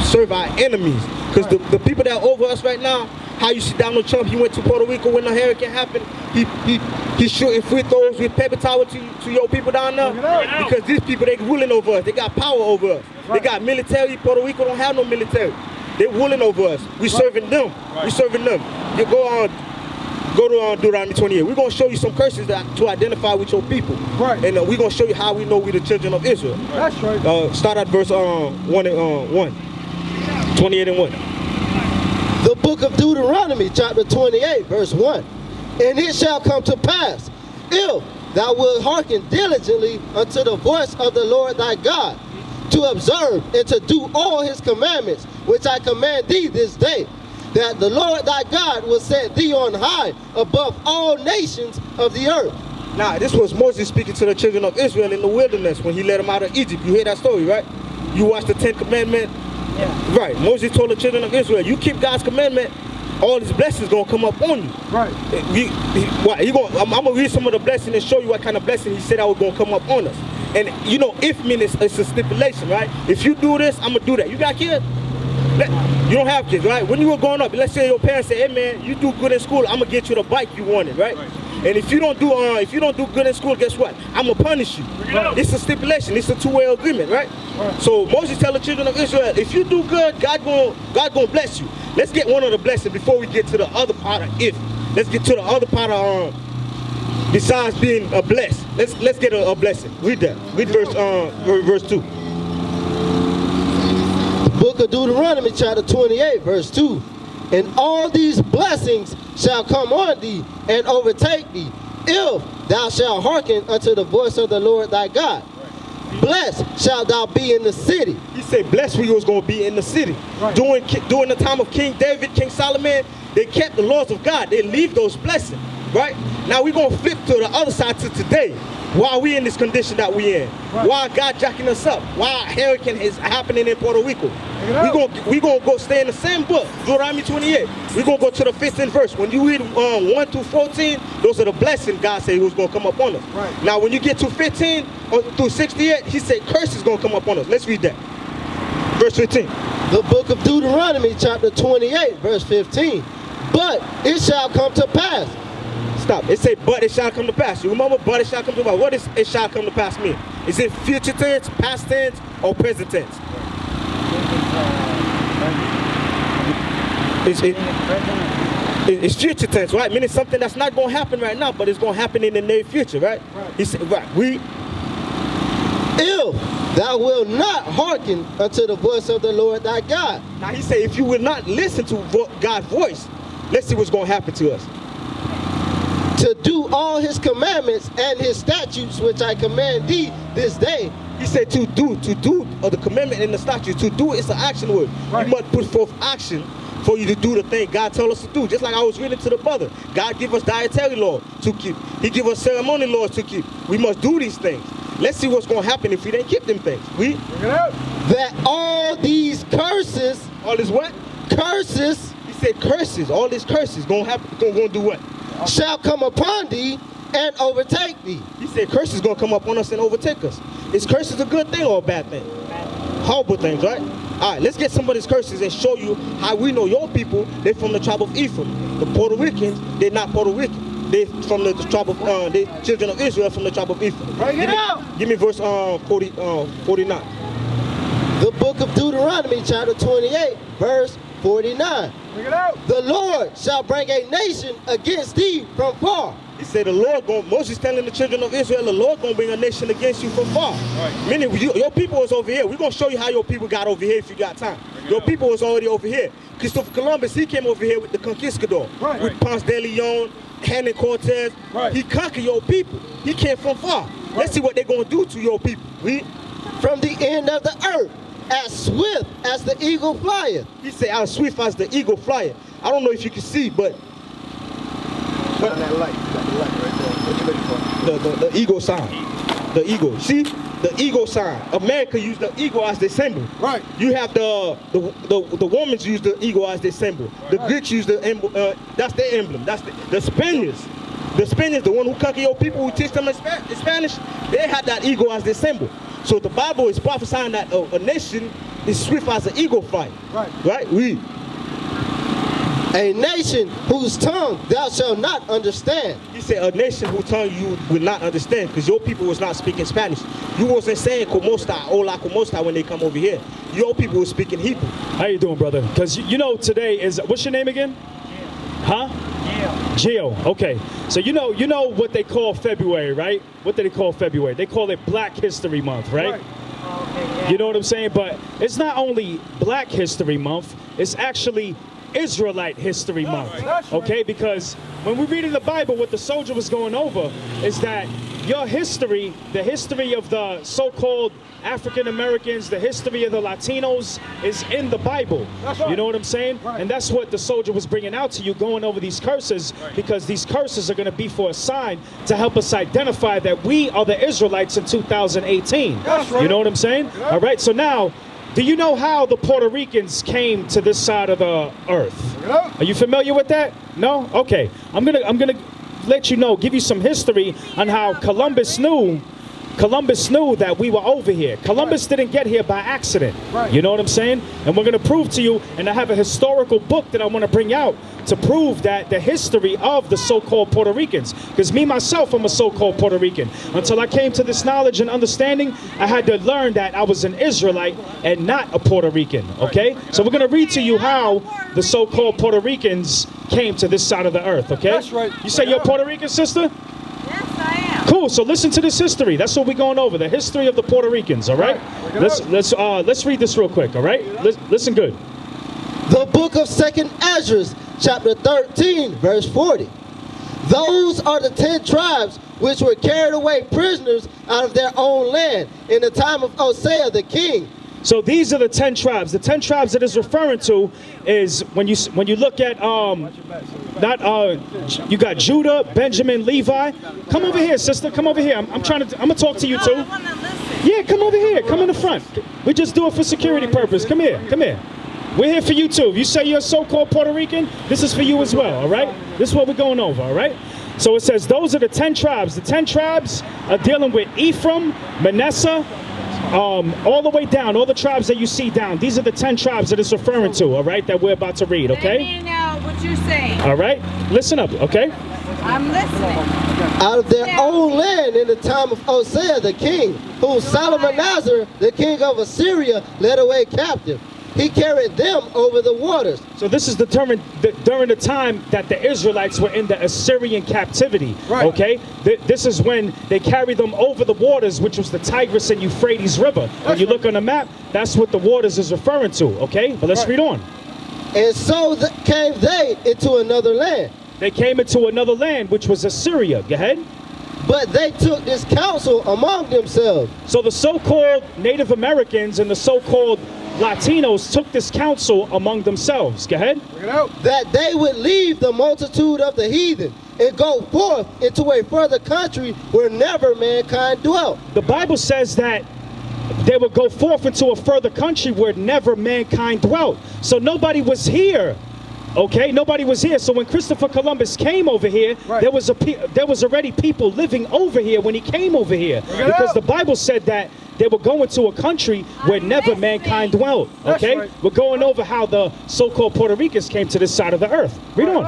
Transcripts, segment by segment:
serve our enemies. Because the people that are over us right now, how you see Donald Trump, he went to Puerto Rico when the hurricane happened. He's shooting free throws with paper towel to your people down there. Because these people, they ruling over us. They got power over us. They got military. Puerto Rico don't have no military. They're ruling over us. We serving them. We serving them. You go to Deuteronomy 28. We're going to show you some curses to identify with your people. Right. And we're going to show you how we know we're the children of Israel. That's right. Start at verse 1 and 1. 28 and 1. The book of Deuteronomy, chapter 28, verse 1. And it shall come to pass, if thou wilt hearken diligently unto the voice of the Lord thy God, to observe and to do all his commandments, which I command thee this day, that the Lord thy God will set thee on high above all nations of the earth. Now, this was Moses speaking to the children of Israel in the wilderness when he led them out of Egypt. You hear that story, right? You watch the 10 Commandments. Yeah. Right. Moses told the children of Israel, you keep God's commandment, all his blessings going to come up on you. Right. I'm going to read some of the blessings and show you what kind of blessing he said that was going to come up on us. And, you know, if means it's a stipulation, right? If you do this, I'm going to do that. You got kids? You don't have kids, right? When you were growing up, let's say your parents say, hey, man, you do good in school, I'm going to get you the bike you wanted, right? And if you don't do good in school, guess what? I'm going to punish you. It's a stipulation. It's a two-way agreement, right? So Moses tell the children of Israel, if you do good, God gonna bless you. Let's get one of the blessings before we get to the other part of if. Let's get to the other part of besides being a blessed. Let's get a blessing. Read that. Read verse 2. Book of Deuteronomy, chapter 28, verse 2. And all these blessings shall come on thee and overtake thee, if thou shalt hearken unto the voice of the Lord thy God. Blessed shalt thou be in the city. He said, blessed we was going to be in the city. Right. During the time of King David, King Solomon, they kept the laws of God. They leave those blessings, right? Now we're going to flip to the other side to today. Why we in this condition that we in? Right. Why God jacking us up? Why a hurricane is happening in Puerto Rico? We gonna go stay in the same book, Deuteronomy 28. We're going to go to the 15th verse. When you read 1 through 14, those are the blessings God said he was going to come up on us. Right. Now when you get to 15 through 68, he said curse is going to come up on us. Let's read that. Verse 15. The book of Deuteronomy, chapter 28, verse 15. But it shall come to pass. Stop. It say, but it shall come to pass. You remember, but it shall come to pass. What does it shall come to pass mean? Is it future tense, past tense, or present tense? It's future tense, right? Meaning something that's not going to happen right now, but it's going to happen in the near future, right? He said, right. If thou wilt not hearken unto the voice of the Lord thy God. Now he said, if you will not listen to God's voice, let's see what's going to happen to us. To do all his commandments and his statutes which I command thee this day. He said to do the commandment and the statute. To do is an action word. Right. You must put forth action for you to do the thing God told us to do. Just like I was reading to the brother. God give us dietary law to keep. He give us ceremony laws to keep. We must do these things. Let's see what's going to happen if we didn't keep them things. That all these curses. All this what? Curses. He said curses. All these curses going to happen. Going to do what? Shall come upon thee and overtake thee. He said curse is going to come up on us and overtake us. Is curses a good thing or a bad thing? Horrible things, right? All right, let's get some of these curses and show you how we know your people, they're from the tribe of Ephraim. The Puerto Ricans, they're not Puerto Rican. They're from the tribe of, the children of Israel from the tribe of Ephraim. Give me verse 49. The book of Deuteronomy, chapter 28, verse 49. The Lord shall bring a nation against thee from far. He said the Lord Moses telling the children of Israel, the Lord gonna bring a nation against you from far. Right. Meaning your people was over here. We're gonna show you how your people got over here if you got time. Your people was already over here. Christopher Columbus, he came over here with the Conquistador, with Ponce de Leon, Hernán Cortez. Right. He conquered your people. He came from far. Right. Let's see what they're gonna do to your people. From the end of the earth, as swift as the eagle flyeth. He said, as swift as the eagle flyeth. I don't know if you can see, but that light. You got the light right there. What you looking for? The eagle sign. The eagle. See? The eagle sign. America used the eagle as their symbol. Right. You have the Romans use the eagle as their symbol. Right. The Greeks use the emblem. That's their emblem. That's the Spaniards. The Spaniards, the one who conquer your people, who teach them in Spanish, they had that eagle as their symbol. So the Bible is prophesying that a nation is swift as an eagle flight. Right? We. A nation whose tongue thou shalt not understand. He said a nation whose tongue you will not understand, because your people was not speaking Spanish. You wasn't saying como esta, hola, como esta when they come over here. Your people was speaking Hebrew. How you doing, brother? Because you know today is, what's your name again? Huh? Geo. Okay. So you know what they call February, right? What do they call February? They call it Black History Month, right? You know what I'm saying? But it's not only Black History Month, it's actually Israelite History Month, okay? Because when we read in the Bible, what the soldier was going over is that your history, the history of the so-called African Americans, the history of the Latinos is in the Bible. You know what I'm saying? And that's what the soldier was bringing out to you, going over these curses, because these curses are going to be for a sign to help us identify that we are the Israelites in 2018. You know what I'm saying? All right, so now, do you know how the Puerto Ricans came to this side of the earth? Are you familiar with that? No? Okay. I'm gonna let you know, give you some history on how Columbus knew that we were over here. Columbus didn't get here by accident. You know what I'm saying? And we're going to prove to you, and I have a historical book that I want to bring out to prove that the history of the so-called Puerto Ricans. Because me, myself, I'm a so-called Puerto Rican. Until I came to this knowledge and understanding, I had to learn that I was an Israelite and not a Puerto Rican, okay? So we're going to read to you how the so-called Puerto Ricans came to this side of the earth, okay? That's right. You say you're Puerto Rican, sister? Yes, I am. Cool. So listen to this history. That's what we're going over. The history of the Puerto Ricans. All right. Let's read this real quick. All right. Listen good. The book of 2nd Ezra, chapter 13, verse 40. Those are the 10 tribes which were carried away prisoners out of their own land in the time of Hosea the king. So these are the 10 tribes. The 10 tribes that is referring to is when you look at you got Judah, Benjamin, Levi. Come over here, sister. Come over here. I'm gonna talk to you too. I want to listen. Yeah, come over here. Come in the front. We just do it for security purpose. Come here. Come here. We're here for you too. If you say you're a so-called Puerto Rican, this is for you as well. All right. This is what we're going over. All right. So it says those are the 10 tribes. The 10 tribes are dealing with Ephraim, Manasseh, all the way down, all the tribes that you see down. These are the 10 tribes that it's referring to, all right, that we're about to read, okay? Let me know what you're saying. All right, listen up, okay? I'm listening. Out of their own land in the time of Hosea the king, whom Salmanassar, the king of Assyria, led away captive. He carried them over the waters. So this is determined during the time that the Israelites were in the Assyrian captivity, okay? This is when they carried them over the waters, which was the Tigris and Euphrates River. When you look on the map, that's what the waters is referring to, okay? But let's read on. And so came they into another land. They came into another land, which was Assyria. Go ahead. But they took this counsel among themselves. So the so-called Native Americans and the so-called Latinos took this counsel among themselves. Go ahead. That they would leave the multitude of the heathen and go forth into a further country where never mankind dwelt. The Bible says that they would go forth into a further country where never mankind dwelt. So nobody was here. Okay, nobody was here. So when Christopher Columbus came over here, there was already people living over here when he came over here, because the Bible said that they were going to a country where never mankind dwelt. Okay, we're going over how the so-called Puerto Ricans came to this side of the earth. Read on.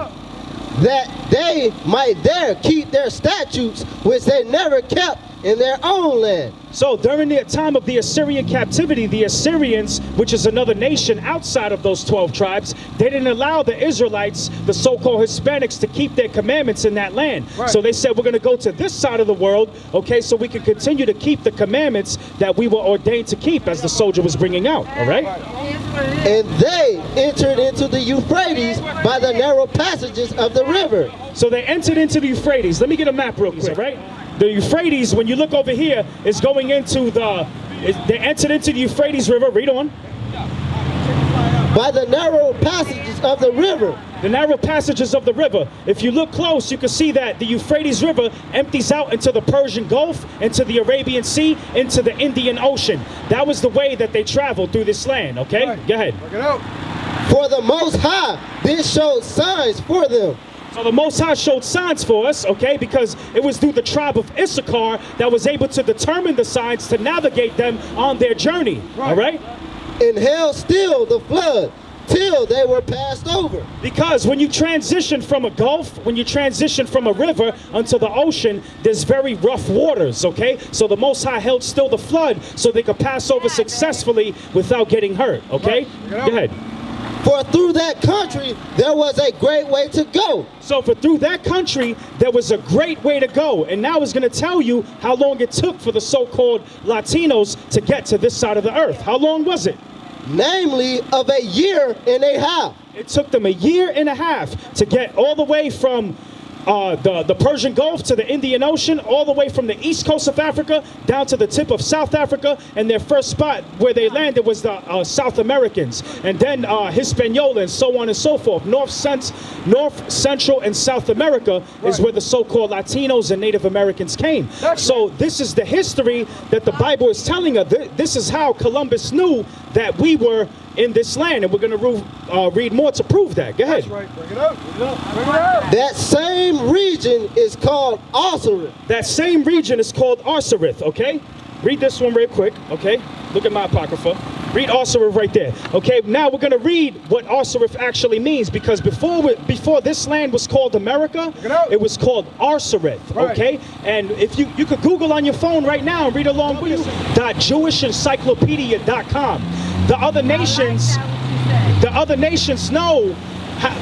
That they might there keep their statutes which they never kept in their own land. So during the time of the Assyrian captivity, the Assyrians, which is another nation outside of those 12 tribes, they didn't allow the Israelites, the so-called Hispanics, to keep their commandments in that land. So they said, we're going to go to this side of the world, okay, so we can continue to keep the commandments that we were ordained to keep, as the soldier was bringing out, all right? And they entered into the Euphrates by the narrow passages of the river. So they entered into the Euphrates. Let me get a map real quick, all right? The Euphrates, when you look over here, is going into they entered into the Euphrates River. Read on. By the narrow passages of the river. The narrow passages of the river. If you look close, you can see that the Euphrates River empties out into the Persian Gulf, into the Arabian Sea, into the Indian Ocean. That was the way that they traveled through this land, okay? Go ahead. For the Most High, this showed signs for them. So the Most High showed signs for us, okay, because it was through the tribe of Issachar that was able to determine the signs to navigate them on their journey, all right? and held still the flood till they were passed over. Because when you transition from a gulf, when you transition from a river unto the ocean, there's very rough waters, okay? So the Most High held still the flood so they could pass over successfully without getting hurt, okay? Go ahead. For through that country there was a great way to go. So for through that country, there was a great way to go. And now it's going to tell you how long it took for the so-called Latinos to get to this side of the earth. How long was it? Namely of a year and a half. It took them a year and a half to get all the way from the Persian Gulf to the Indian Ocean, all the way from the east coast of Africa down to the tip of South Africa, and their first spot where they landed was the South Americans, and then Hispaniola, and so on and so forth. North, Central, and South America is where the so-called Latinos and Native Americans came. So this is the history that the Bible is telling us. This is how Columbus knew that we were in this land, and we're going to read more to prove that. Go ahead. That's right. Bring it up. Bring it up. Bring it up. That same region is called Osiris. That same region is called Osiris, okay? Read this one real quick, okay? Look at my apocrypha. Read Osiris right there. Okay, now we're going to read what Osiris actually means, because before this land was called America, it was called Osiris, okay? And if you could Google on your phone right now and read along with you, .JewishEncyclopedia.com. The other nations know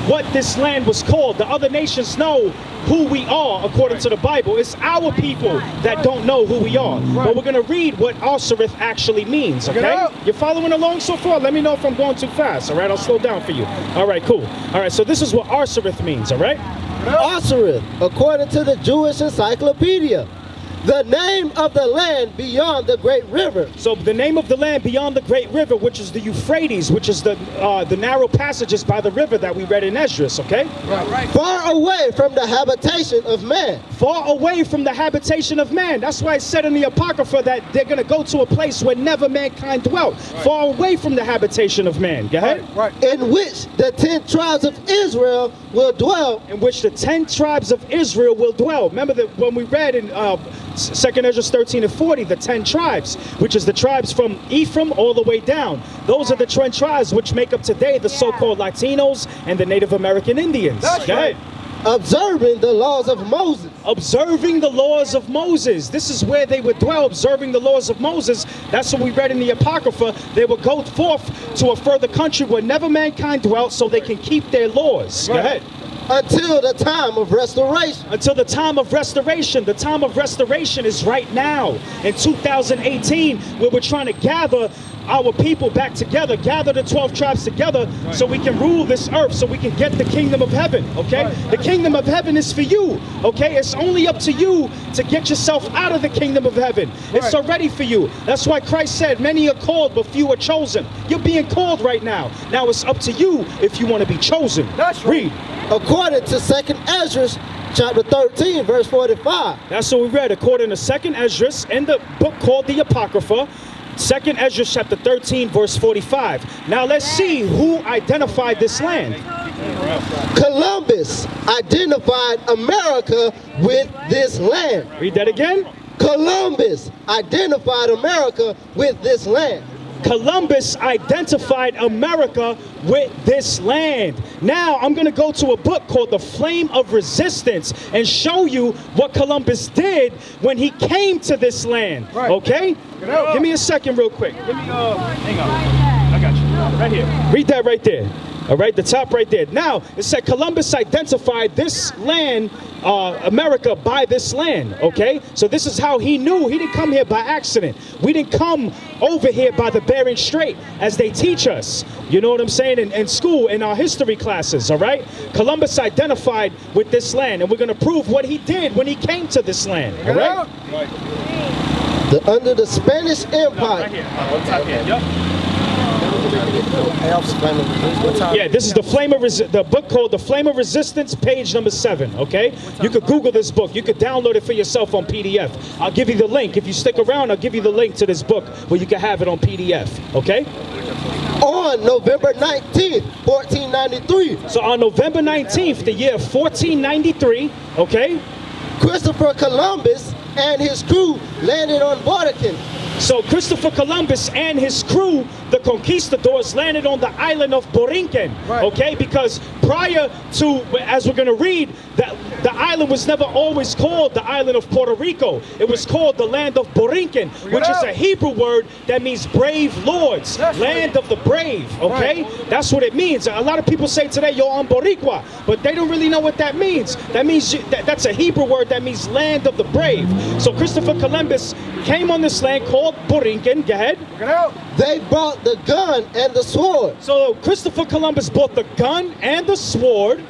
what this land was called. The other nations know who we are according to the Bible. It's our people that don't know who we are. But we're going to read what Osiris actually means, okay? You're following along so far? Let me know if I'm going too fast, all right? I'll slow down for you. All right, cool. All right, so this is what Osiris means, all right? Osiris, according to the Jewish Encyclopedia, the name of the land beyond the great river. So the name of the land beyond the great river, which is the Euphrates, which is the narrow passages by the river that we read in Esdras, okay? Far away from the habitation of man. Far away from the habitation of man. That's why it said in the Apocrypha that they're going to go to a place where never mankind dwelt. Far away from the habitation of man. Go ahead. In which the 10 tribes of Israel will dwell. In which the 10 tribes of Israel will dwell. Remember that when we read in 2nd Esdras 13 and 40, the 10 tribes, which is the tribes from Ephraim all the way down. Those are the 10 tribes which make up today the so-called Latinos and the Native American Indians. That's right. Observing the laws of Moses. Observing the laws of Moses. This is where they would dwell, observing the laws of Moses. That's what we read in the Apocrypha. They would go forth to a further country where never mankind dwelt so they can keep their laws. Go ahead. Until the time of restoration. Until the time of restoration. The time of restoration is right now in 2018, where we're trying to gather our people back together, gather the 12 tribes together so we can rule this earth, so we can get the kingdom of heaven, okay? The kingdom of heaven is for you, okay? It's only up to you to get yourself out of the kingdom of heaven. It's already for you. That's why Christ said, many are called, but few are chosen. You're being called right now. Now it's up to you if you want to be chosen. That's right. Read. According to 2nd Esdras, chapter 13, verse 45. That's what we read, according to 2nd Esdras in the book called the Apocrypha. 2nd Esdras chapter 13, verse 45. Now let's see who identified this land. Columbus identified America with this land. Read that again. Columbus identified America with this land. Columbus identified America with this land. Now I'm going to go to a book called The Flame of Resistance and show you what Columbus did when he came to this land. Okay? Give me a second real quick. Give me, hang on. I got you. Right here. Read that right there. All right, the top right there. Now, it said Columbus identified this land, America, by this land, okay? So this is how he knew. He didn't come here by accident. We didn't come over here by the Bering Strait, as they teach us. You know what I'm saying? In school, in our history classes, all right? Columbus identified with this land, and we're going to prove what he did when he came to this land, all right? Under the Spanish Empire. Right here. On top here. Yep. Yeah, this is the book called The Flame of Resistance, page number 7, okay? You could Google this book. You could download it for yourself on PDF. I'll give you the link. If you stick around, I'll give you the link to this book where you can have it on PDF, okay? On November 19th, 1493. So on November 19th, the year 1493, okay? Christopher Columbus and his crew landed on Bordeaux. So Christopher Columbus and his crew, the conquistadors, landed on the island of Borinquen, okay? Because prior to, as we're going to read, that the island was never always called the island of Puerto Rico. It was called the land of Borinquen, which is a Hebrew word that means brave lords, land of the brave, okay? That's what it means. A lot of people say today, yo, I'm Boricua, but they don't really know what that means. That means, that's a Hebrew word that means land of the brave. So Christopher Columbus came on this land called Borinquen. Go ahead. They brought the gun and the sword, So Christopher Columbus brought the gun and the sword.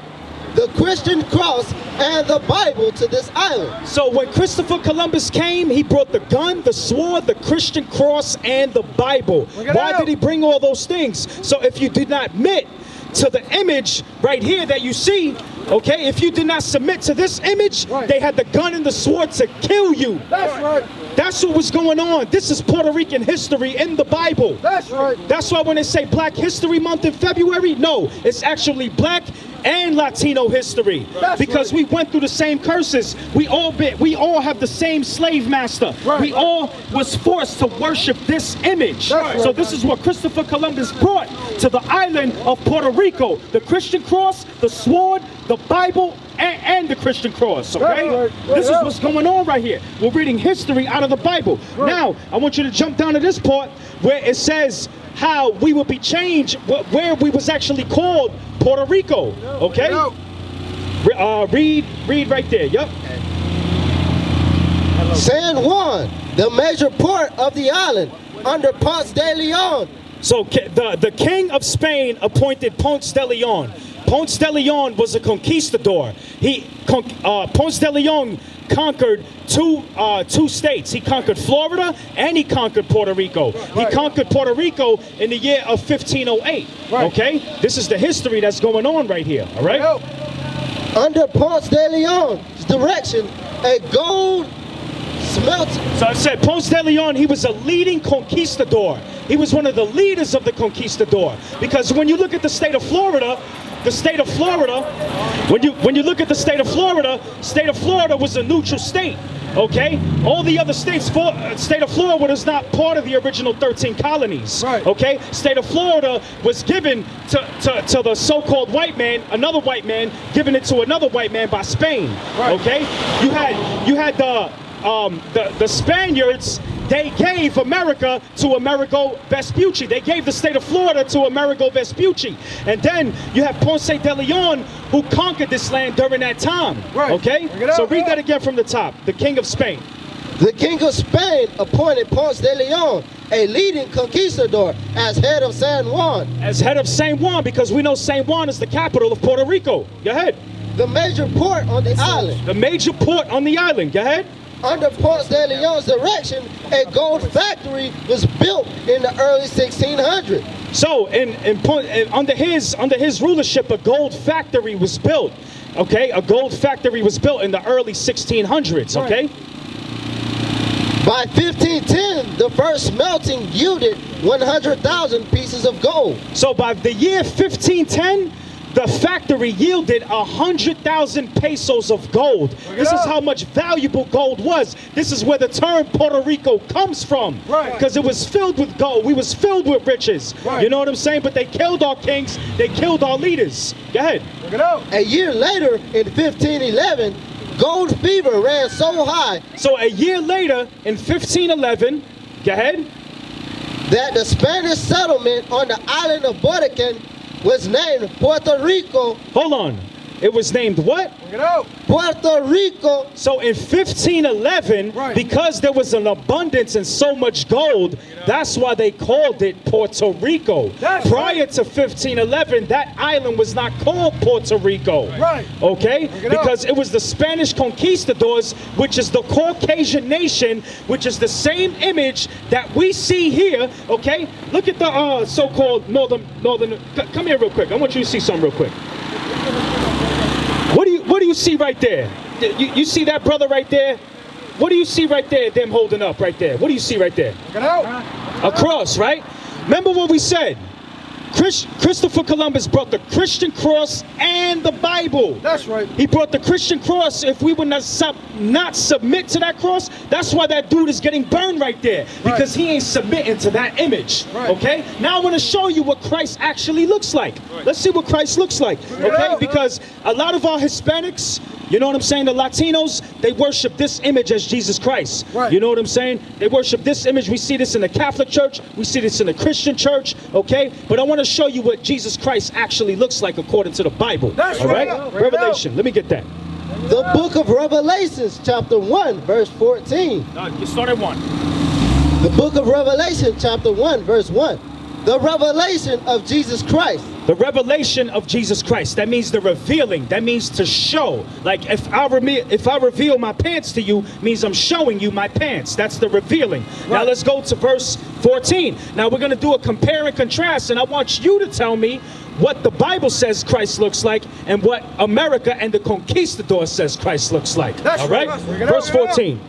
the Christian cross, and the Bible to this island. So when Christopher Columbus came, he brought the gun, the sword, the Christian cross, and the Bible. Why did he bring all those things? So if you did not admit to the image right here that you see, okay, if you did not submit to this image, they had the gun and the sword to kill you. That's right. That's what was going on. This is Puerto Rican history in the Bible. That's right. That's why when they say Black History Month in February, no, it's actually Black and Latino history, because we went through the same curses. We all have the same slave master. We all was forced to worship this image. So this is what Christopher Columbus brought to the island of Puerto Rico: the Christian cross, the sword, the Bible, and the Christian cross. Okay, this is what's going on right here. We're reading history out of the Bible. Now I want you to jump down to this part where it says how we will be changed, where we was actually called Puerto Rico. Okay, read right there. Yep. San Juan, the major port of the island, under Ponce de Leon. So the king of Spain appointed Ponce de Leon. Ponce de Leon was a conquistador. Ponce de Leon conquered two states. He conquered Florida and he conquered Puerto Rico. He conquered Puerto Rico in the year of 1508. Okay, this is the history that's going on right here. All right. Under Ponce de Leon's direction, a gold smelting. So I said Ponce de Leon, he was a leading conquistador. He was one of the leaders of the conquistador. Because when you look at the state of Florida, when you look at the state of Florida was a neutral state. Okay, all the other states, state of Florida was not part of the original 13 colonies. Okay, state of Florida was given to the so-called white man, another white man, giving it to another white man by Spain. Okay, you had the Spaniards. They gave America to Amerigo Vespucci. They gave the state of Florida to Amerigo Vespucci. And then you have Ponce de Leon, who conquered this land during that time. Okay? So read that again from the top. The king of Spain. The king of Spain appointed Ponce de Leon, a leading conquistador, as head of San Juan. As head of San Juan, because we know San Juan is the capital of Puerto Rico. Go ahead. The major port on the island. The major port on the island. Go ahead. Under Ponce de Leon's direction, a gold factory was built in the early 1600s. So, under his rulership, a gold factory was built. Okay, a gold factory was built in the early 1600s. Okay. By 1510, the first smelting yielded 100,000 pieces of gold. So by the year 1510, the factory yielded 100,000 pesos of gold. This is how much valuable gold was. This is where the term Puerto Rico comes from. Because it was filled with gold. We was filled with riches. You know what I'm saying? But they killed our kings. They killed our leaders. Go ahead. A year later, in 1511, gold fever ran so high. So a year later, in 1511, go ahead. That the Spanish settlement on the island of Borinquen was named Puerto Rico. Hold on. It was named what? Puerto Rico. So in 1511, because there was an abundance and so much gold, that's why they called it Puerto Rico. Prior to 1511, that island was not called Puerto Rico. Okay? Because it was the Spanish conquistadors, which is the Caucasian nation, which is the same image that we see here. Okay? Look at the so-called northern. Come here real quick. I want you to see something real quick. What do you see right there? You see that brother right there? What do you see right there, them holding up right there? What do you see right there? A cross, right? Remember what we said. Christopher Columbus brought the Christian cross and the Bible. That's right. He brought the Christian cross. If we would not submit to that cross, that's why that dude is getting burned right there. Because he ain't submitting to that image. Right. Okay? Now I want to show you what Christ actually looks like. Let's see what Christ looks like. Okay? Because a lot of our Hispanics, you know what I'm saying, the Latinos, they worship this image as Jesus Christ. Right. You know what I'm saying? They worship this image. We see this in the Catholic Church. We see this in the Christian Church. Okay? But I want to show you what Jesus Christ actually looks like according to the Bible. That's all right? right. Revelation. Let me get that. The book of Revelations, chapter 1, verse 14. You start at 1. The book of Revelation, chapter 1, verse 1. The revelation of Jesus Christ. The revelation of Jesus Christ. That means the revealing. That means to show. Like if I reveal my pants to you, means I'm showing you my pants. That's the revealing. Right. Now let's go to verse 14. Now we're going to do a compare and contrast, and I want you to tell me what the Bible says Christ looks like and what America and the conquistador says Christ looks like. That's all right? Verse 14.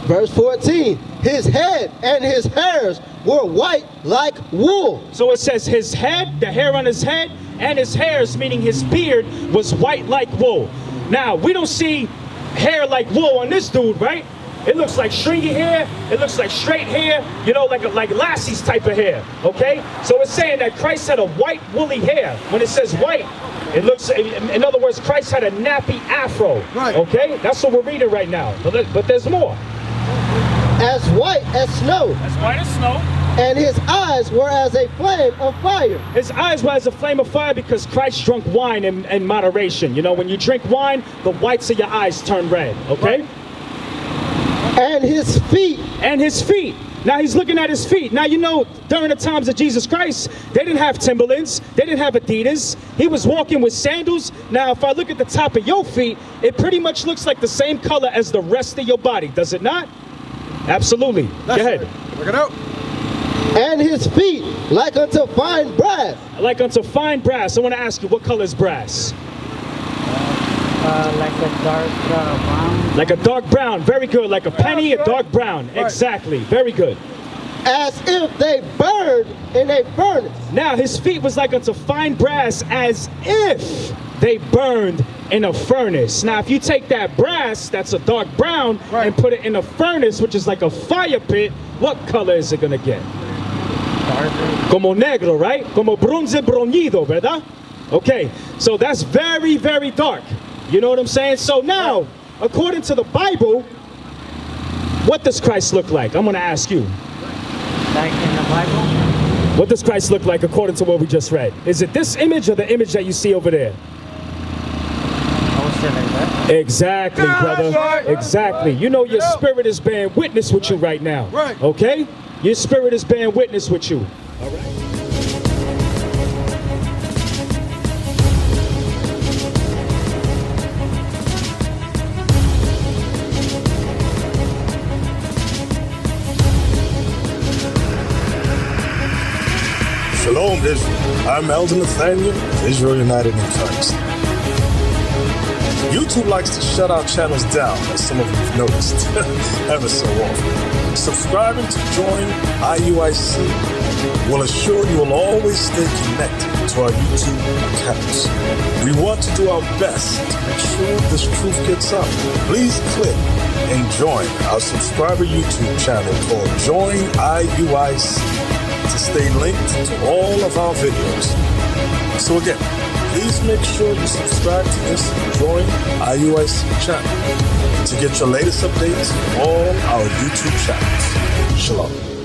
Verse 14. His head and his hairs were white like wool. So it says his head, the hair on his head, and his hairs, meaning his beard, was white like wool. Now, we don't see hair like wool on this dude, right? It looks like stringy hair. It looks like straight hair, you know, like Lassie's type of hair, okay? So it's saying that Christ had a white woolly hair. When it says white, it looks, in other words, Christ had a nappy afro, right. Okay? That's what we're reading right now, but there's more. As white as snow. As white as snow. And his eyes were as a flame of fire. His eyes were as a flame of fire because Christ drunk wine in moderation. You know, when you drink wine, the whites of your eyes turn red, okay? And his feet. And his feet. Now he's looking at his feet. Now, you know, during the times of Jesus Christ, they didn't have Timberlands. They didn't have Adidas. He was walking with sandals. Now, if I look at the top of your feet, it pretty much looks like the same color as the rest of your body, does it not? Absolutely. That's Go ahead. Right. Work it out. And his feet like unto fine brass. Like unto fine brass. I want to ask you, what color is brass? Like a dark brown. Like a dark brown. Very good. Like a penny, a dark brown. Right. Exactly. Very good. As if they burned in a furnace. Now his feet was like unto fine brass, as if they burned in a furnace. Now if you take that brass, that's a dark brown, right, and put it in a furnace, which is like a fire pit, what color is it gonna get? Darker. Como negro, right? Como bronce bruñido, ¿verdad? Okay, so that's very, very dark. You know what I'm saying? So now, according to the Bible, what does Christ look like? I'm gonna ask you. Like in the Bible? What does Christ look like according to what we just read? Is it this image or the image that you see over there? I would say like that. Exactly, brother. Right. Exactly. You know your spirit is bearing witness with you right now. Right. Okay? Your spirit is bearing witness with you. All right. Shalom, Israel. I'm Elder Nathaniel, Israel United in Christ. YouTube likes to shut our channels down, as some of you have noticed, ever so often. Subscribing to join IUIC will assure you will always stay connected to our YouTube accounts. We want to do our best to make sure this truth gets out. Please click and join our subscriber YouTube channel called Join IUIC to stay linked to all of our videos. So again, please make sure you subscribe to this and join IUIC channel to get your latest updates on all our YouTube channels. Shalom.